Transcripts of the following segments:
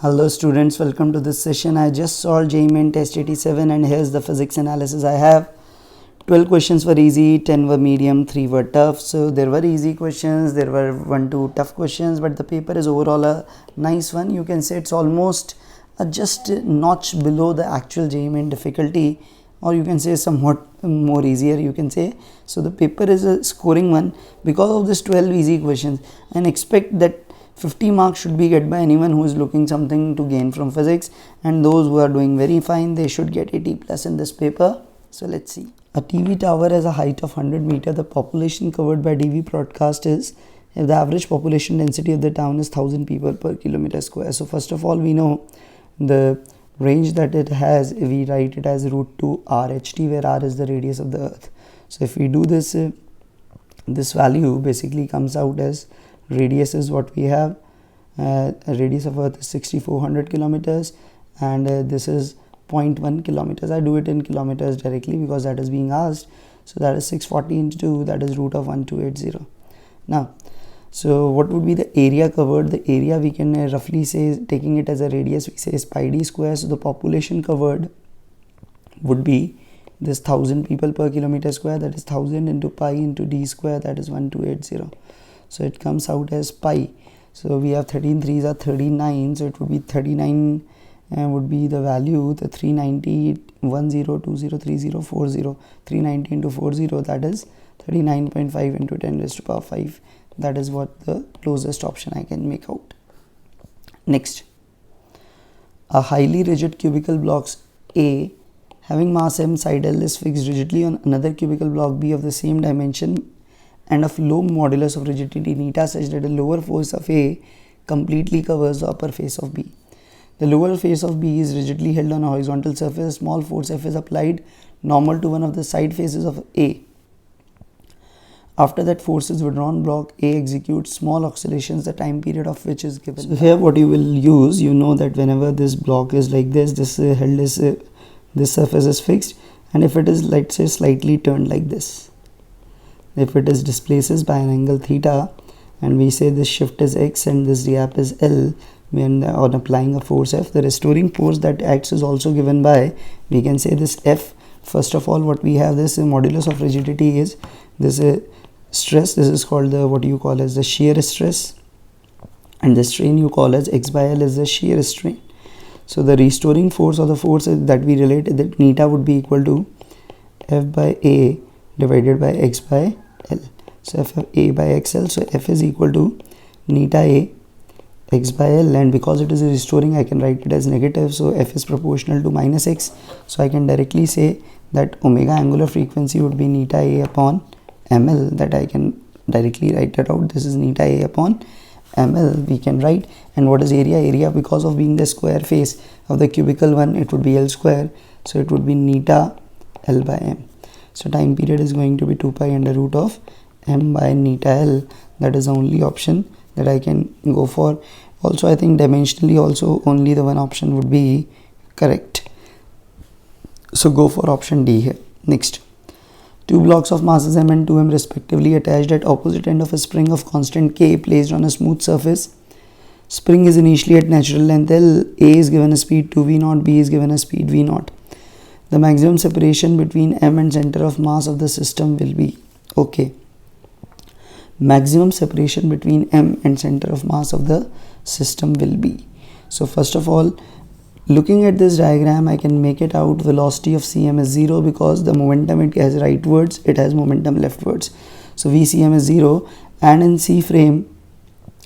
Hello students, welcome to this session. I just solved JEE Main Test 87 and here's the physics analysis I have. 12 questions were easy, 10 were medium, 3 were tough. So there were easy questions, there were 1-2 tough questions, but the paper is overall a nice one. You can say it's almost just a notch below the actual JEE Main difficulty, or you can say somewhat more easier, you can say. So the paper is a scoring one because of this 12 easy questions, and expect that 50 marks should be get by anyone who is looking something to gain from physics, and those who are doing very fine, they should get 80 plus in this paper. So let's see. A TV tower has a height of 100 meter. The population covered by TV broadcast is, if the average population density of the town is 1000 people per kilometer square. So first of all, we know the range that it has. We write it as √2 RHT, where R is the radius of the earth. So if we do this, this value basically comes out as, radius is what we have, a radius of earth is 6400 kilometers, and this is 0.1 kilometers. I do it in kilometers directly because that is being asked. So that is 640 into 2, that is root of 1280. Now, so what would be the area covered? The area we can roughly say, taking it as a radius, we say is pi d square. So the population covered would be this 1000 people per kilometer square, that is 1000 into pi into d square, that is 1280. So it comes out as pi. So we have 13 3s are 39, so it would be 39 would be the value, the 390 10 20 30 40, 390 into 40, that is 39.5 into 10 raised to power 5. That is what the closest option I can make out. Next, a highly rigid cubical blocks A having mass m, side L is fixed rigidly on another cubical block B of the same dimension and of low modulus of rigidity neta, such that the lower force of A completely covers the upper face of B. The lower face of B is rigidly held on a horizontal surface. A small force F is applied normal to one of the side faces of A. After that force is withdrawn, block A executes small oscillations, the time period of which is given. So here what you will use, you know that whenever this block is like this held is this surface is fixed, and if it is, let's say, slightly turned like this, if it is displaces by an angle theta, and we say this shift is x and this gap is L, when on applying a force F, the restoring force that acts is also given by, we can say this F. First of all, what we have, this modulus of rigidity is this stress. This is called the, what you call as the shear stress, and the strain you call as x by L is the shear strain. So the restoring force, or the force that we relate, that neta would be equal to F by A divided by x by L. So F of A by XL, so F is equal to neta A x by L, and because it is a restoring, I can write it as negative, so F is proportional to minus x. So I can directly say that omega angular frequency would be neta A upon ml, that I can directly write it out. This is neta A upon ml we can write. And what is area? Area, because of being the square face of the cubical one, it would be L square, so it would be neta L by m. So time period is going to be 2 pi under root of m by neta L. That is the only option that I can go for. Also, I think dimensionally also only the one option would be correct. So go for option D here. Next, two blocks of masses m and 2m respectively attached at opposite end of a spring of constant k placed on a smooth surface. Spring is initially at natural length L. A is given a speed 2v0, B is given a speed v0. The maximum separation between m and center of mass of the system will be, okay, maximum separation between m and center of mass of the system will be. So first of all, looking at this diagram, I can make it out. Velocity of Cm is 0 because the momentum it has rightwards, it has momentum leftwards. So Vcm is 0, and in C frame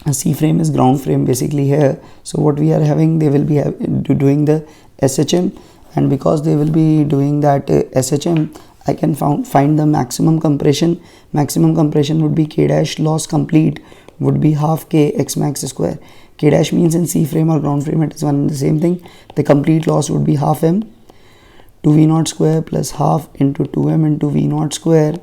is ground frame basically here. So what we are having, they will be doing the SHM, and because they will be doing that SHM, I can find the maximum compression. Maximum compression would be K dash loss complete would be half K x max square. K dash means in C frame or ground frame it is one and the same thing. The complete loss would be half m 2v0 square plus half into 2m into v0 square,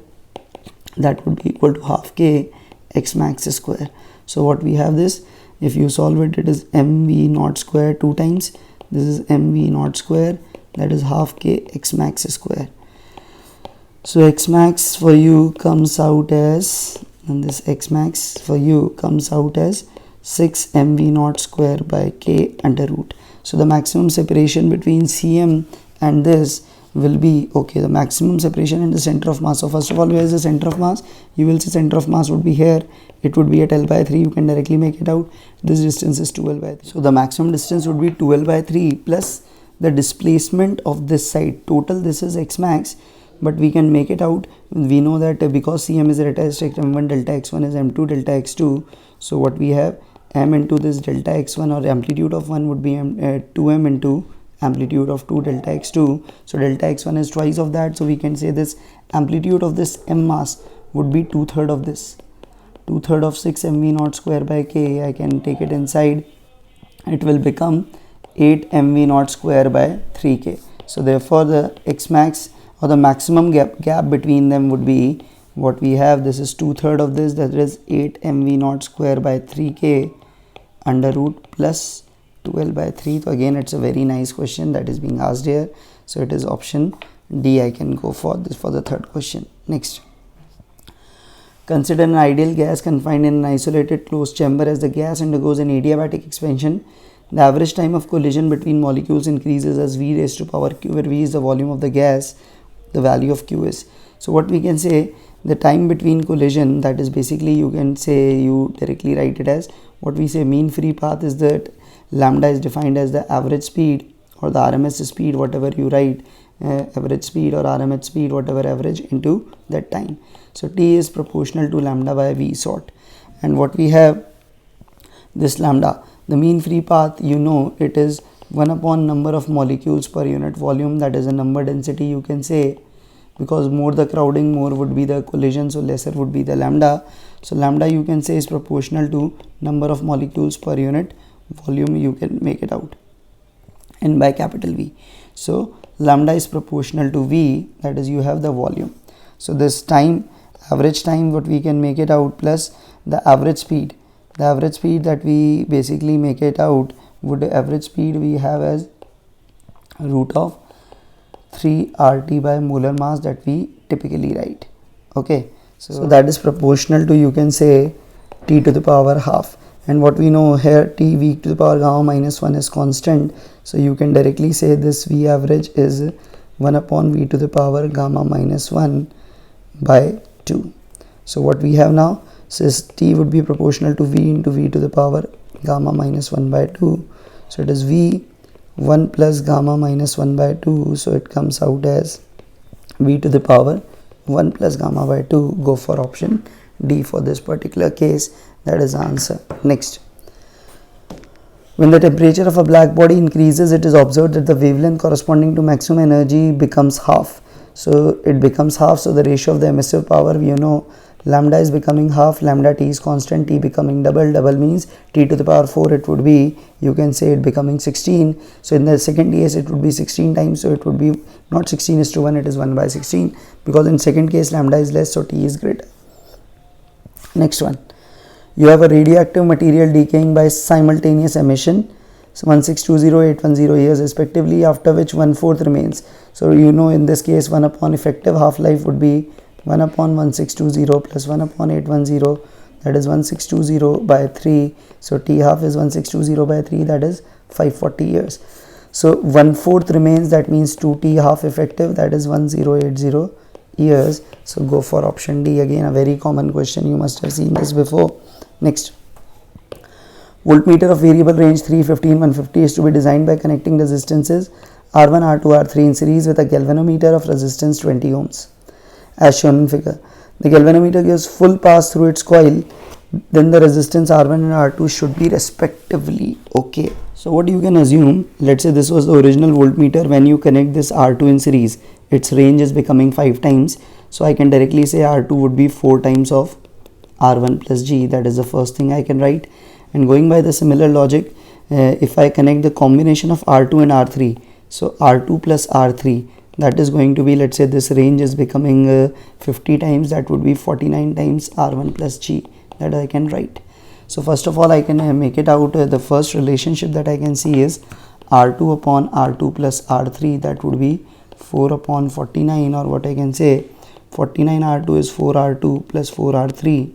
that would be equal to half K x max square. So what we have this, if you solve it, it is mv0 square 2 times, this is mv0 square, that is half K x max square. So x max for you comes out as, and this x max for you comes out as 6 mv naught square by k under root. So the maximum separation between Cm and this will be, okay, the maximum separation in the center of mass. So first of all, where is the center of mass? You will see center of mass would be here. It would be at L by 3. You can directly make it out. This distance is 2L by 3. So the maximum distance would be 2L by 3 plus the displacement of this side. Total this is x max, but we can make it out. We know that because Cm is characteristic, m1 delta x1 is m2 delta x2. So what we have, m into this delta x1, or amplitude of 1 would be 2m into amplitude of 2 delta x2. So delta x1 is twice of that. So we can say this amplitude of this m mass would be 2/3 of this. 2/3 of 6 mv naught square by k. I can take it inside. It will become 8 mv naught square by 3k. So therefore the x max, or the maximum gap between them would be what we have. This is 2/3 of this, that is 8 mv naught square by 3k under root plus 2L by 3. So again, it's a very nice question that is being asked here. So it is option D. I can go for this for the third question. Next, consider an ideal gas confined in an isolated closed chamber. As the gas undergoes an adiabatic expansion, the average time of collision between molecules increases as V raised to power q, where V is the volume of the gas, the value of q is. So what we can say, the time between collision, that is basically, you can say, you directly write it as what we say, mean free path is that lambda is defined as the average speed or the RMS speed, whatever you write, average speed or RMS speed, whatever average, into that time. So T is proportional to lambda by V sort. And what we have, this lambda, the mean free path, you know, it is 1 upon number of molecules per unit volume, that is a number density, you can say, because more the crowding, more would be the collision, so lesser would be the lambda. So lambda, you can say, is proportional to number of molecules per unit volume. You can make it out, and by capital V. So lambda is proportional to V, that is, you have the volume. So this time, average time, what we can make it out, plus the average speed. The average speed that we basically make it out would, average speed we have as root of 3 RT by molar mass, that we typically write. Okay, so that is proportional to, you can say, T to the power half. And what we know here, T V to the power gamma minus 1 is constant. So you can directly say this V average is 1 upon V to the power gamma minus 1 by 2. So what we have now, says T would be proportional to V into V to the power gamma minus 1 by 2. So it is V 1 plus gamma minus 1 by 2. So it comes out as V to the power 1 plus gamma by 2. Go for option D for this particular case. That is the answer. Next, when the temperature of a black body increases, it is observed that the wavelength corresponding to maximum energy becomes half. So it becomes half. So the ratio of the emissive power, you know, lambda is becoming half, lambda T is constant, T becoming double. Double means T to the power 4, it would be, you can say, it becoming 16. So in the second case, it would be 16 times. So it would be not 16:1, it is 1 by 16, because in second case lambda is less, so T is greater. Next one, you have a radioactive material decaying by simultaneous emission, so 1620-810 years respectively, after which 1/4 remains. So you know, in this case, 1 upon effective half-life would be 1 upon 1620 plus 1 upon 810, that is 1620 by 3. So T half is 1620 by 3, that is 540 years. So 1/4 remains, that means 2T half effective, that is 1080 years. So go for option D. Again, a very common question, you must have seen this before. Next, voltmeter of variable range 315-150 is to be designed by connecting resistances R1, R2, R3 in series with a galvanometer of resistance 20 ohms as shown in figure. The galvanometer gives full pass through its coil, then the resistance R1 and R2 should be respectively. Okay, so what you can assume, let's say this was the original voltmeter. When you connect this R2 in series, its range is becoming 5 times. So I can directly say R2 would be 4 times of R1 plus G. That is the first thing I can write. And going by the similar logic, if I connect the combination of R2 and R3, so R2 plus R3, that is going to be, let's say this range is becoming 50 times, that would be 49 times R1 plus G, that I can write. So first of all, I can make it out. The first relationship that I can see is R2 upon R2 plus R3, that would be 4 upon 49, or what I can say, 49 R2 is 4 R2 plus 4 R3.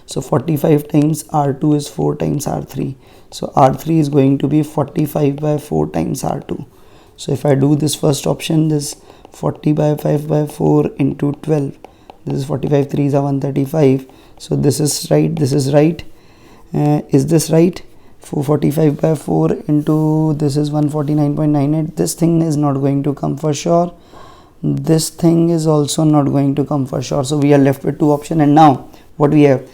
So 45 times R2 is 4 times R3. So R3 is going to be 45 by 4 times R2. So if I do this first option, this 40 by 5 by 4 into 12, this is 45 3s are 135. So this is right, this is right. Is this right? 445 by 4 into this is 149.98. This thing is not going to come for sure. This thing is also not going to come for sure. So we are left with two options. And now what we have,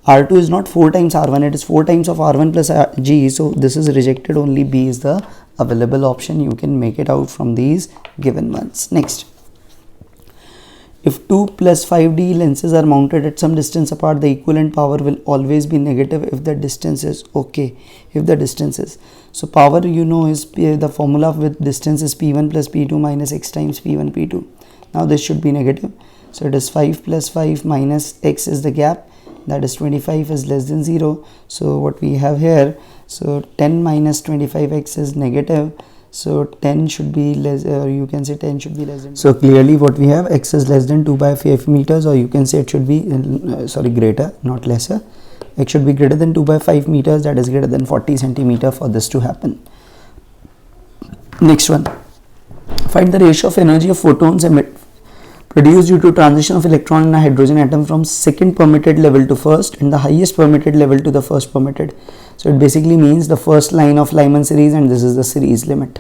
R2 is not 4 times R1, it is 4 times of R1 plus G. So this is rejected, only B is the available option. You can make it out from these given ones. Next, if 2 plus 5D lenses are mounted at some distance apart, the equivalent power will always be negative if the distance is okay. If the distance is, so power, you know, is the formula with distance is P1 plus P2 minus X times P1 P2. Now this should be negative. So it is 5 plus 5 minus X is the gap, that is 25 is less than 0. So what we have here, so 10 minus 25x is negative. So 10 should be less, or you can say 10 should be less than. So clearly what we have, x is less than 2 by 5 meters, or you can say it should be greater, not lesser. X should be greater than 2 by 5 meters, that is greater than 40 centimeter for this to happen. Next one, find the ratio of energy of photons produced due to transition of electron in a hydrogen atom from second permitted level to first and the highest permitted level to the first permitted. So it basically means the first line of Lyman series, and this is the series limit.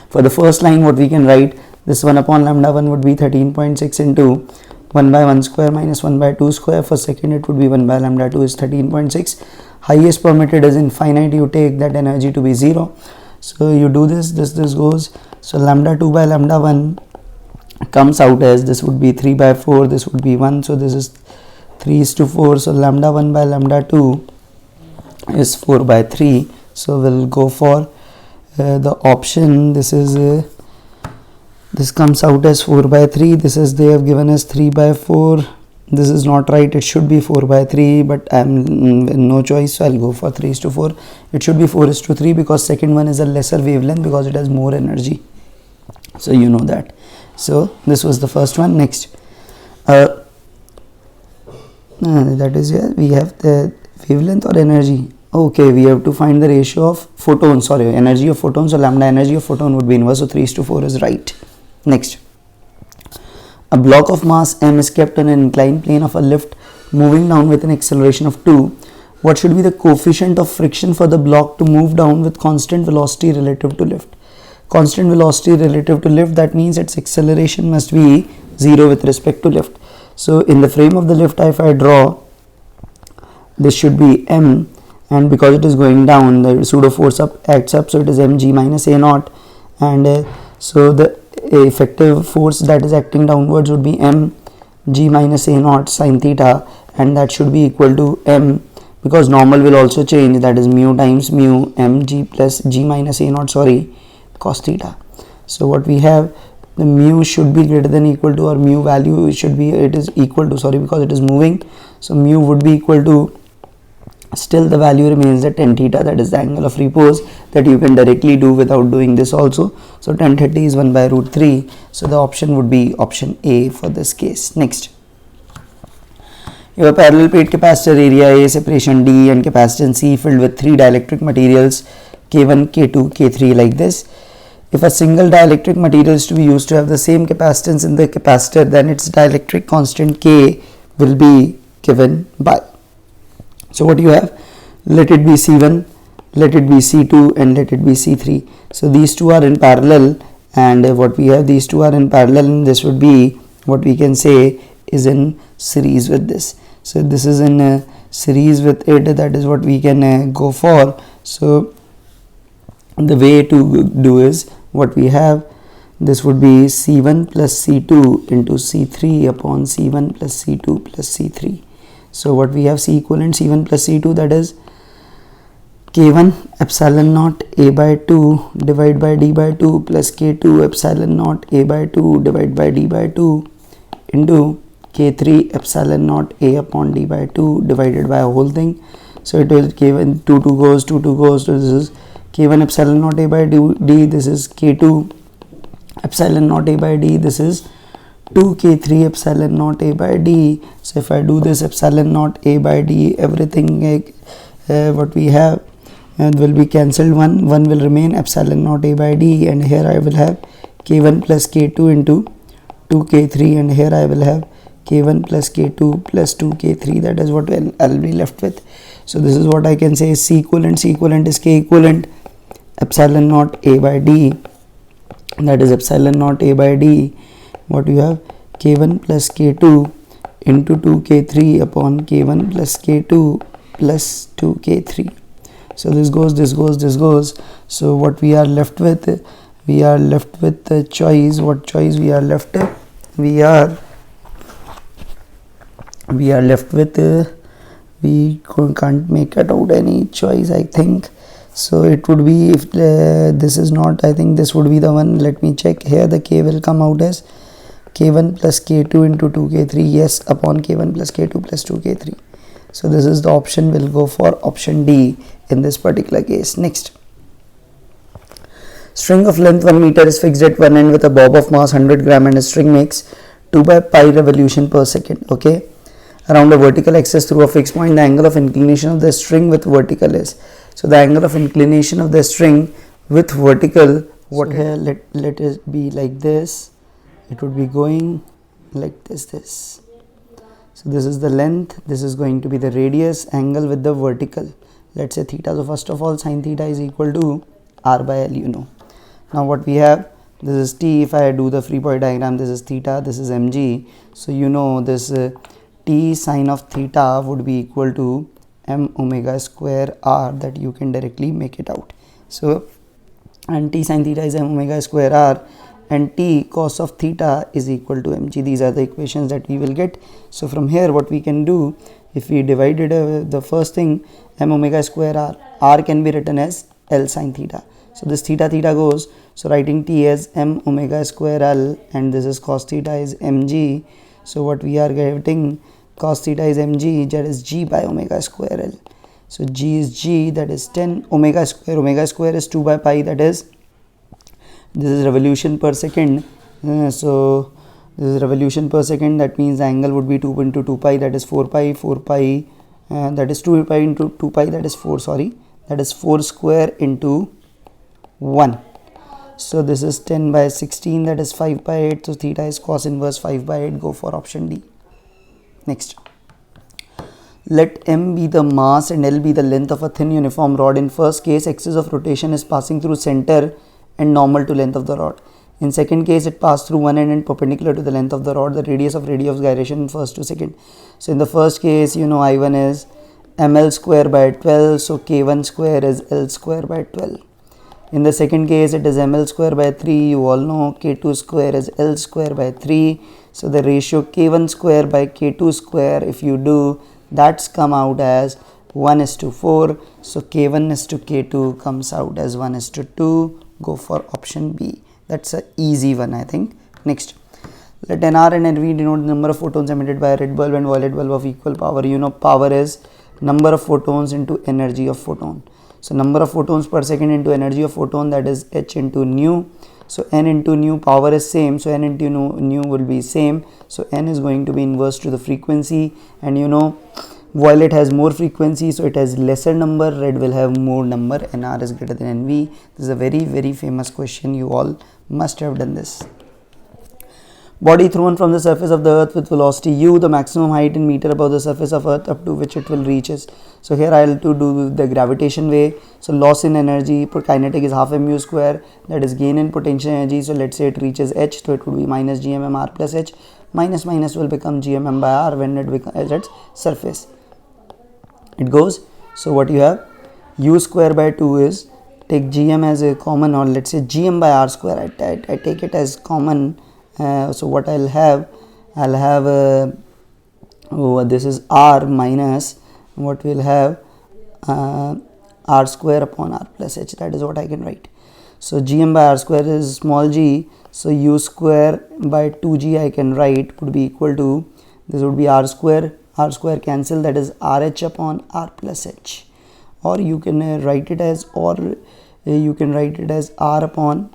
For the first line, what we can write, this 1 upon lambda 1 would be 13.6 into 1 by 1 square minus 1 by 2 square. For second, it would be 1 by lambda 2 is 13.6. Highest permitted is infinite, you take that energy to be 0. So you do this goes, so lambda 2 by lambda 1 comes out as, this would be 3 by 4, this would be 1, so this is 3:4. So lambda 1 by lambda 2 is 4 by 3. So we'll go for the option, this is this comes out as 4 by 3, this is they have given us 3 by 4. This is not right, it should be 4 by 3, but I'm no choice, so I'll go for 3:4. It should be 4:3 because second one is a lesser wavelength because it has more energy, so you know that. So this was the first one. Next, that is, yeah, we have the wavelength or energy. Okay, we have to find the ratio of photons, sorry, energy of photons. So lambda energy of photon would be inverse, so 3:4 is right. Next, a block of mass m is kept on an inclined plane of a lift moving down with an acceleration of 2. What should be the coefficient of friction for the block to move down with constant velocity relative to lift? Constant velocity relative to lift, that means its acceleration must be 0 with respect to lift. So in the frame of the lift, if I draw, this should be m, and because it is going down, the pseudo force acts up, so it is mg minus a naught, and so the effective force that is acting downwards would be m g minus a naught sine theta, and that should be equal to m, because normal will also change, that is mu times mu mg plus g minus a naught, sorry, cos theta. So what we have, the mu should be greater than equal to, or mu value should be, it is equal to, sorry, because it is moving, so mu would be equal to, still the value remains at tan theta, that is the angle of repose, that you can directly do without doing this also. So tan theta is 1 by root 3, so the option would be option A for this case. Next, you have a parallel plate capacitor, area A, separation D, and capacitance C filled with 3 dielectric materials K1, K2, K3 like this. If a single dielectric material is to be used to have the same capacitance in the capacitor, then its dielectric constant K will be given by. So what you have, let it be C1, let it be C2, and let it be C3. So these two are in parallel, and what we have, these two are in parallel, and this would be, what we can say, is in series with this. So this is in a series with it, that is what we can go for. So the way to do is, what we have, this would be C1 plus C2 into C3 upon C1 plus C2 plus C3. So what we have, C equivalent C1 plus C2, that is K1 epsilon naught A by 2 divided by D by 2 plus K2 epsilon naught A by 2 divided by D by 2 into K3 epsilon naught A upon D by 2 divided by a whole thing. So it will K1 2 goes, 2 goes, so this is K1 epsilon naught A by D, this is K2 epsilon naught A by D, this is 2k3 epsilon naught a by d. So if I do this epsilon naught a by d, everything what we have will be cancelled. One will remain, epsilon naught a by d, and here I will have k1 plus k2 into 2k3, and here I will have k1 plus k2 plus 2k3. That is what I'll be left with. So this is what I can say is C equivalent. C equivalent is k equivalent epsilon naught a by d, that is epsilon naught a by d. What you have, k1 plus k2 into 2k3 upon k1 plus k2 plus 2k3. So this goes, this goes, this goes. So what we are left with, we are left with the choice. What choice we are left with? We are left with we can't make it out any choice, I think. So it would be, if this is not, I think this would be the one. Let me check. Here the k will come out as k1 plus k2 into 2k3, yes, upon k1 plus k2 plus 2k3. So this is the option. Will go for option D in this particular case. Next, string of length 1 meter is fixed at one end with a bob of mass 100 gram, and a string makes 2 by pi revolution per second. Okay, around a vertical axis through a fixed point, the angle of inclination of the string with vertical is. So the angle of inclination of the string with vertical, what, so here let it be like this. It would be going like this. So this is the length, this is going to be the radius, angle with the vertical, let's say theta. So first of all, sin theta is equal to r by l, you know. Now what we have, this is t. If I do the free body diagram, this is theta, this is mg. So you know this t sine of theta would be equal to m omega square r, that you can directly make it out. So, and t sine theta is m omega square r, and t cos of theta is equal to mg. These are the equations that we will get. So from here what we can do, if we divided the first thing, m omega square r can be written as l sine theta. So this theta goes, so writing t as m omega square l, and this is cos theta is mg. So what we are getting, cos theta is mg, that is g by omega square l. So g is g, that is 10 omega square is 2 by pi, that is, this is revolution per second. So this is revolution per second, that means the angle would be 2 into 2 pi, that is 4 pi, that is 2 pi into 2 pi, that is 4, sorry, that is 4 square into 1. So this is 10 by 16, that is 5 by 8. So theta is cos inverse 5 by 8. Go for option D. Next, let m be the mass and l be the length of a thin uniform rod. In first case, axis of rotation is passing through center and normal to length of the rod. In second case, it passed through one end and perpendicular to the length of the rod. The radius of gyration in first to second. So in the first case, you know, I1 is ml square by 12. So k1 square is l square by 12. In the second case, it is ml square by 3. You all know k2 square is l square by 3. So the ratio k1 square by k2 square, if you do, that's come out as 1:4. So k1 is to k2 comes out as 1:2. Go for option B. That's an easy one, I think. Next, let nr and nv denote the number of photons emitted by a red bulb and violet bulb of equal power. You know, power is number of photons into energy of photon. So number of photons per second into energy of photon, that is h into nu. So n into nu, power is same, so n into nu will be same. So n is going to be inverse to the frequency, and you know, violet has more frequency, so it has lesser number, red will have more number, nr is greater than nv. This is a very famous question. You all must have done this. Body thrown from the surface of the earth with velocity u, the maximum height in meter above the surface of earth up to which it will reach is. So here I will to do the gravitation way. So loss in energy per kinetic is half mu square, that is gain in potential energy. So let's say it reaches h, so it would be minus gmm r plus h. Minus will become gmm by r when it becomes at its surface. It goes. So what you have, u square by 2 is, take gm as a common, or let's say gm by r square. I take it as common. So what I'll have this is r minus what we'll have r square upon r plus h. That is what I can write. So gm by r square is small g, so u square by 2g I can write would be equal to, this would be r square cancel, that is rh upon r plus h, or you can write it as r upon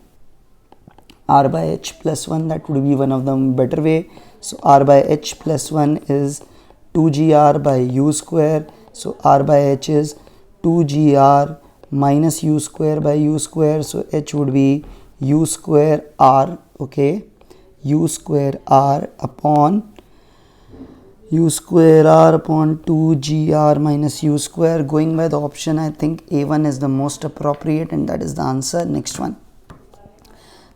r by h plus 1, that would be one of the better way. So r by h plus 1 is 2gr by u square. So r by h is 2gr minus u square by u square. So h would be u square r, okay, u square r upon 2gr minus u square. Going by the option, I think A1 is the most appropriate, and that is the answer. Next one.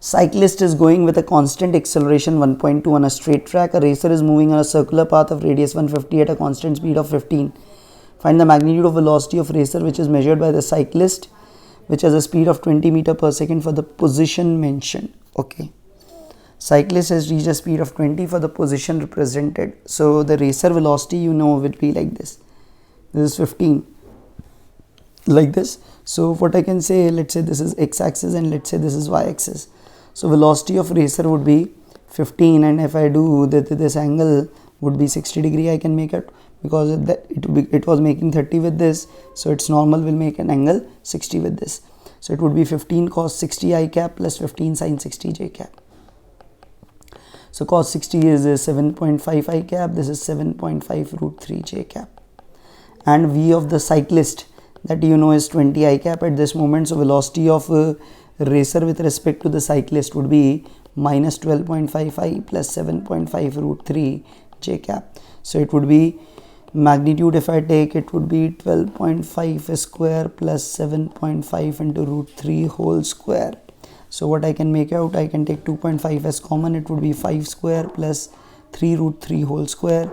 Cyclist is going with a constant acceleration 1.2 on a straight track. A racer is moving on a circular path of radius 150 at a constant speed of 15. Find the magnitude of velocity of racer which is measured by the cyclist, which has a speed of 20 meter per second for the position mentioned. Okay. Cyclist has reached a speed of 20 for the position represented. So the racer velocity, you know, will be like this. This is 15. Like this. So what I can say, let's say this is x-axis and let's say this is y-axis. So velocity of racer would be 15, and if I do this angle would be 60 degree, I can make it, because it was making 30 with this, so its normal will make an angle 60 with this. So it would be 15 cos 60 I cap plus 15 sin 60 j cap. So cos 60 is 7.5 I cap, this is 7.5 root 3 j cap. And V of the cyclist, that you know, is 20 I cap at this moment. So velocity of racer with respect to the cyclist would be minus 12.5 I plus 7.5 root 3 j cap. So it would be magnitude, if I take, it would be 12.5 square plus 7.5 into root 3 whole square. So what I can make out, I can take 2.5 as common, it would be 5 square plus 3 root 3 whole square.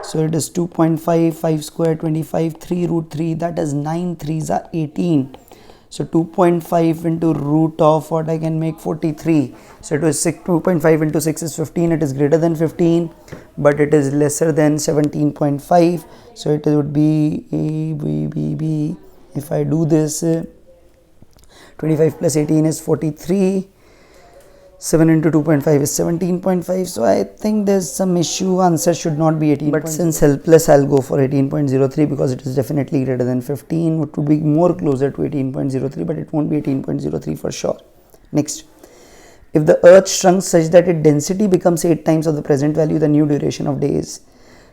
So it is 2.5, 5 square 25, 3 root 3, that is 9 3s are 18. So 2.5 into root of what I can make 43. So it was 2.5 into 6 is 15. It is greater than 15, but it is lesser than 17.5. So it would be A, B, B, B. If I do this, 25 plus 18 is 43. 7 into 2.5 is 17.5. So I think there's some issue. Answer should not be 18. But since helpless, I'll go for 18.03 because it is definitely greater than 15. It would be more closer to 18.03, but it won't be 18.03 for sure. Next. If the earth shrunk such that its density becomes 8 times of the present value, the new duration of days.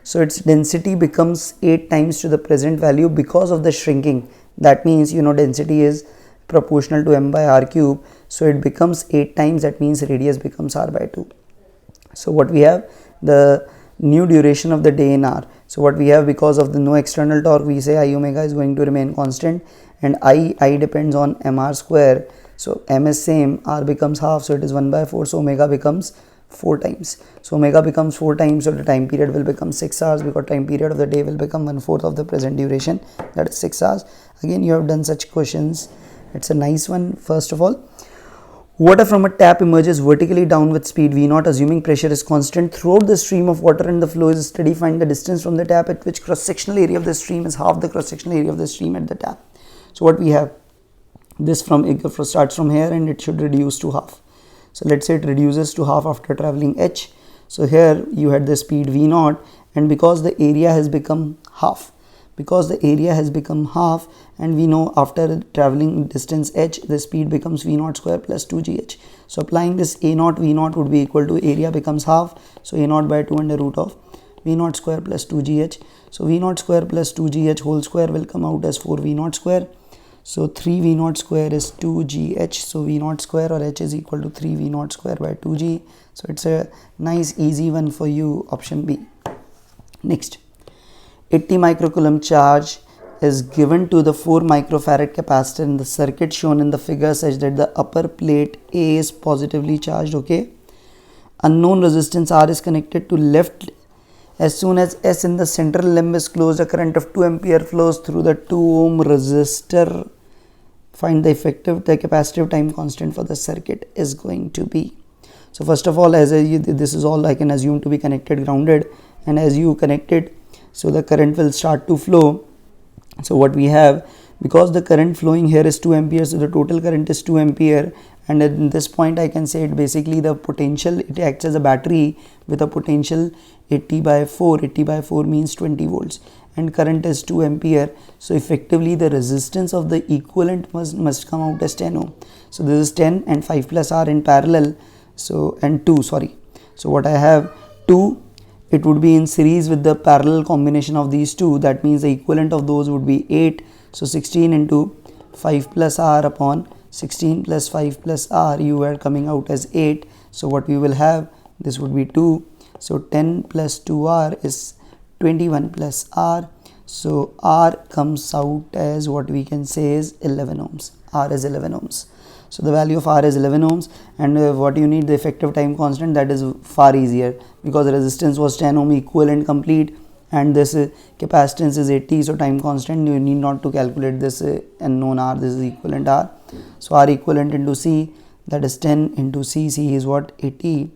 So its density becomes 8 times to the present value because of the shrinking. That means, you know, density is proportional to m by r cube, so it becomes 8 times, that means radius becomes r by 2. So what we have, the new duration of the day in r. So what we have, because of the no external torque, we say I omega is going to remain constant, and I depends on mr square. So m is same, r becomes half, so it is 1 by 4, so omega becomes 4 times. So omega becomes 4 times, so the time period will become 6 hours, because time period of the day will become 1/4 of the present duration, that is 6 hours. Again, you have done such questions. It's a nice one. First of all, water from a tap emerges vertically down with speed V0, assuming pressure is constant throughout the stream of water and the flow is steady. Find the distance from the tap at which cross-sectional area of the stream is half the cross-sectional area of the stream at the tap. So what we have, this starts from here and it should reduce to half. So let's say it reduces to half after traveling h. So here you had the speed V0, and because the area has become half, and we know after traveling distance h, the speed becomes V0 square plus 2gh. So applying this A0 V0 would be equal to area becomes half, so A0 by 2 under root of V0 square plus 2gh. So V0 square plus 2gh whole square will come out as 4 V0 square. So 3 V0 square is 2gh. So V0 square or h is equal to 3 V0 square by 2g. So it's a nice easy one for you, option B. Next. 80 microcoulomb charge is given to the 4 microfarad capacitor in the circuit shown in the figure such that the upper plate A is positively charged. Okay. Unknown resistance R is connected to left. As soon as S in the central limb is closed, a current of 2 ampere flows through the 2 ohm resistor. Find the capacitive time constant for the circuit is going to be. So first of all, this is all I can assume to be connected grounded, and as you connect it, so the current will start to flow. So what we have, because the current flowing here is 2 ampere, so the total current is 2 ampere, and at this point I can say it basically the potential, it acts as a battery with a potential 80 by 4. 80 by 4 means 20 volts, and current is 2 ampere. So effectively the resistance of the equivalent must come out as 10 ohm. So this is 10 and 5 plus R in parallel. so and 2, sorry. So what I have 2, it would be in series with the parallel combination of these two. That means the equivalent of those would be 8. So 16 into 5 plus r upon 16 plus 5 plus r, you are coming out as 8. So what we will have, this would be 2. So 10 plus 2r is 21 plus r. So r comes out as what we can say is 11 ohms. R is 11 ohms. So the value of r is 11 ohms, and what you need, the effective time constant, that is far easier because the resistance was 10 ohm equivalent complete, and this capacitance is 80. So time constant, you need not to calculate this unknown r, this is equivalent r. So r equivalent into c, that is 10 into c, c is what, 80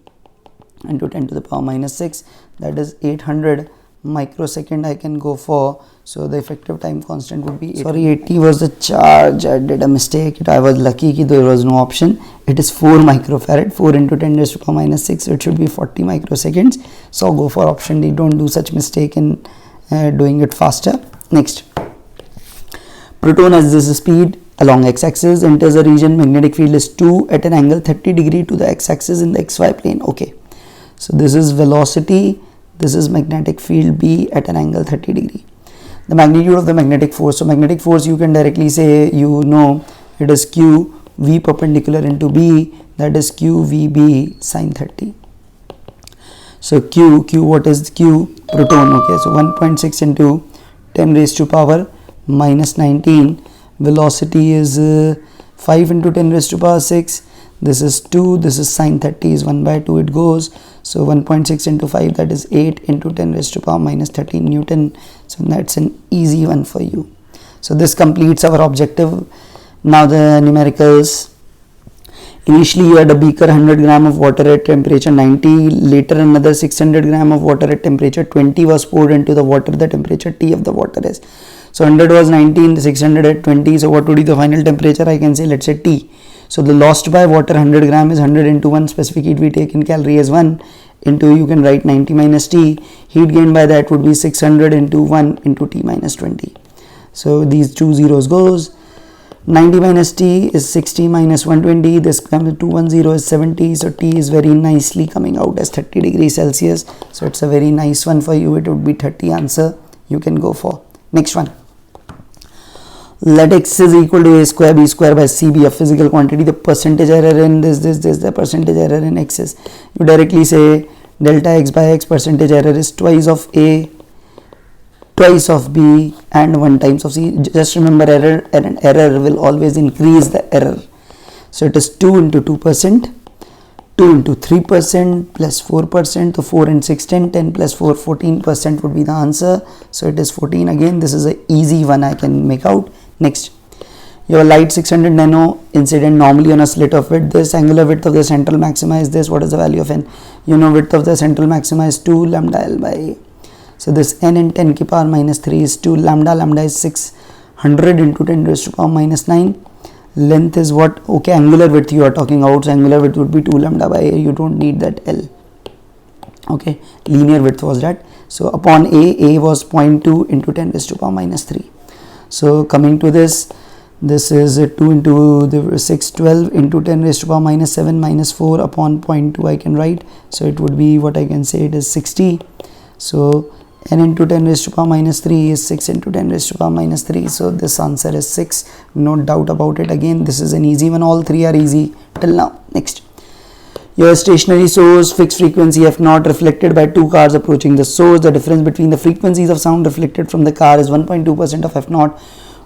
into 10 to the power minus 6, that is 800 microsecond I can go for. So the effective time constant would be, sorry, 80 was the charge, I did a mistake, I was lucky that there was no option. It is 4 microfarad, 4 into 10 raised to the power minus 6, so it should be 40 microseconds. So go for option D, don't do such mistake in doing it faster. Next, proton has this speed along x-axis, enters a region, magnetic field is 2 at an angle 30 degree to the x-axis in the xy plane. Okay, so this is velocity, this is magnetic field B at an angle 30 degree. The magnitude of the magnetic force, so magnetic force you can directly say, you know, it is Q V perpendicular into B, that is Q VB sine 30. So Q, what is Q? Proton. Okay, so 1.6 into 10 raised to power minus 19. Velocity is 5 into 10 raised to power 6. This is 2, this is sine 30 is 1 by 2, it goes. So 1.6 into 5, that is 8 into 10 raised to power minus 13 Newton. So that's an easy one for you. So this completes our objective. Now the numericals. Initially you had a beaker 100 gram of water at temperature 90. Later another 600 gram of water at temperature 20 was poured into the water. The temperature T of the water is. So 100 was 19, 600 at 20. So what would be the final temperature? I can say, let's say T. So the lost by water 100 gram is 100 into 1, specific heat we take in calorie as 1, into, you can write 90 minus T. Heat gained by that would be 600 into 1 into T minus 20. So these two zeros goes. 90 minus T is 60 minus 120. This comes to 210 is 70. So T is very nicely coming out as 30 degrees Celsius. So it's a very nice one for you. It would be 30 answer you can go for. Next one. Let x is equal to a square b square by c be a physical quantity. The percentage error in this, the percentage error in x is, you directly say delta x by x, percentage error is twice of a, twice of b, and 1 times of c. Just remember, error will always increase the error. So it is 2 into 2%, 2 into 3% plus 4%, so 4 and 6, 10 plus 4, 14% would be the answer. So it is 14. Again, this is an easy one I can make out. Next, your light 600 nano incident normally on a slit of width. This angular width of the central maxima is this. What is the value of n? You know, width of the central maxima is 2 lambda L by A. So this n in 10 ki power minus 3 is 2 lambda. Lambda is 600 into 10 raised to power minus 9. Length is what? Okay, angular width you are talking about. So angular width would be 2 lambda by A. You don't need that L. Okay, linear width was that. So upon A was 0.2 into 10 raised to power minus 3. So coming to this is 2 into the 612 into 10 raised to power minus 7 minus 4 upon 0.2 I can write. So it would be, what I can say, it is 60. So n into 10 raised to power minus 3 is 6 into 10 raised to power minus 3. So this answer is 6. No doubt about it. Again, this is an easy one. All three are easy till now. Next. Your stationary source, fixed frequency f0 reflected by two cars approaching the source. The difference between the frequencies of sound reflected from the car is 1.2% of f0.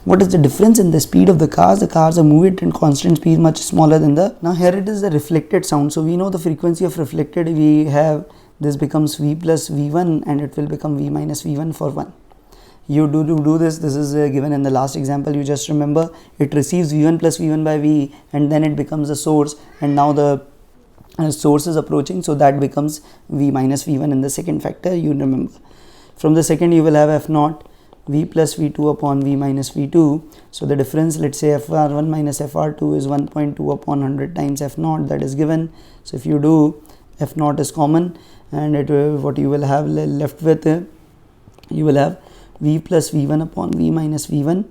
What is the difference in the speed of the cars? The cars are moving at constant speed much smaller than the... Now here it is the reflected sound. So we know the frequency of reflected, we have, this becomes v plus v1 and it will become v minus v1 for 1. You do this is given in the last example. You just remember, it receives v1 plus v1 by v and then it becomes a source, and now the source is approaching, so that becomes v minus v1 in the second factor. You remember, from the second you will have f0 v plus v2 upon v minus v2. So the difference, let's say fr1 minus fr2 is 1.2 upon 100 times f0, that is given. So if you do, f0 is common, and it what you will have left with, you will have v plus v1 upon v minus v1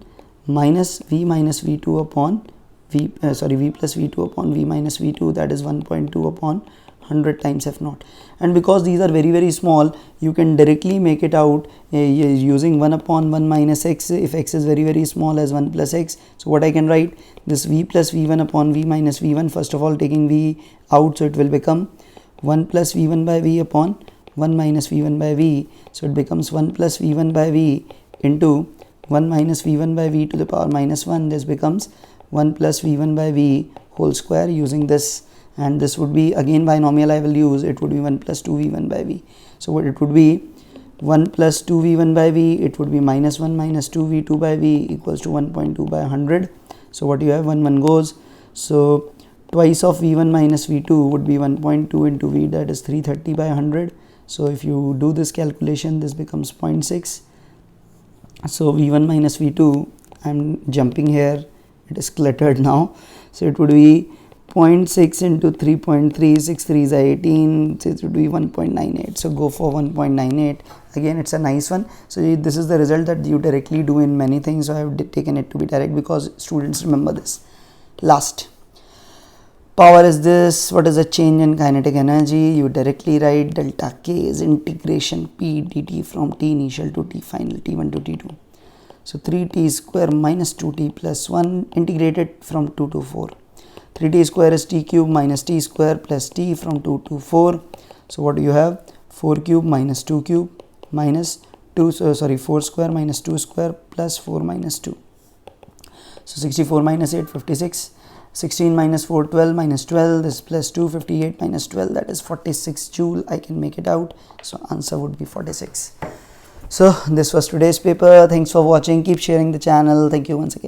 minus v minus v2 upon v plus v2 upon v minus v2, that is 1.2 upon 100 times f naught. And because these are very small, you can directly make it out using 1 upon 1 minus x, if x is very small, as 1 plus x. So what I can write, this v plus v1 upon v minus v1, first of all taking v out, so it will become 1 plus v1 by v upon 1 minus v1 by v. So it becomes 1 plus v1 by v into 1 minus v1 by v to the power minus 1. This becomes 1 plus v1 by v whole square using this, and this would be again binomial I will use, it would be 1 plus 2v1 by v. So what it would be, 1 plus 2v1 by v, it would be minus 1 minus 2v2 by v equals to 1.2 by 100. So what you have, 1 goes, so twice of v1 minus v2 would be 1.2 into v, that is 330 by 100. So if you do this calculation, this becomes 0.6. So v1 minus v2, I'm jumping here, it is cluttered now, so it would be 0.6 into 3.3, 6 3s are 18, so it would be 1.98. So go for 1.98. Again, it's a nice one. So this is the result that you directly do in many things, so I have taken it to be direct because students remember this. Last, power is this. What is the change in kinetic energy? You directly write delta K is integration P dt from T initial to T final, T1 to T2. So 3t square minus 2t plus 1 integrated from 2 to 4. 3t square is t cube minus t square plus t from 2 to 4. So what do you have? 4 cube minus 2 cube minus 4 square minus 2 square plus 4 minus 2. So 64 minus 8, 56. 16 minus 4, 12 minus 12, this plus 2, 58 minus 12, that is 46 joule. I can make it out. So answer would be 46. So this was today's paper. Thanks for watching. Keep sharing the channel. Thank you once again.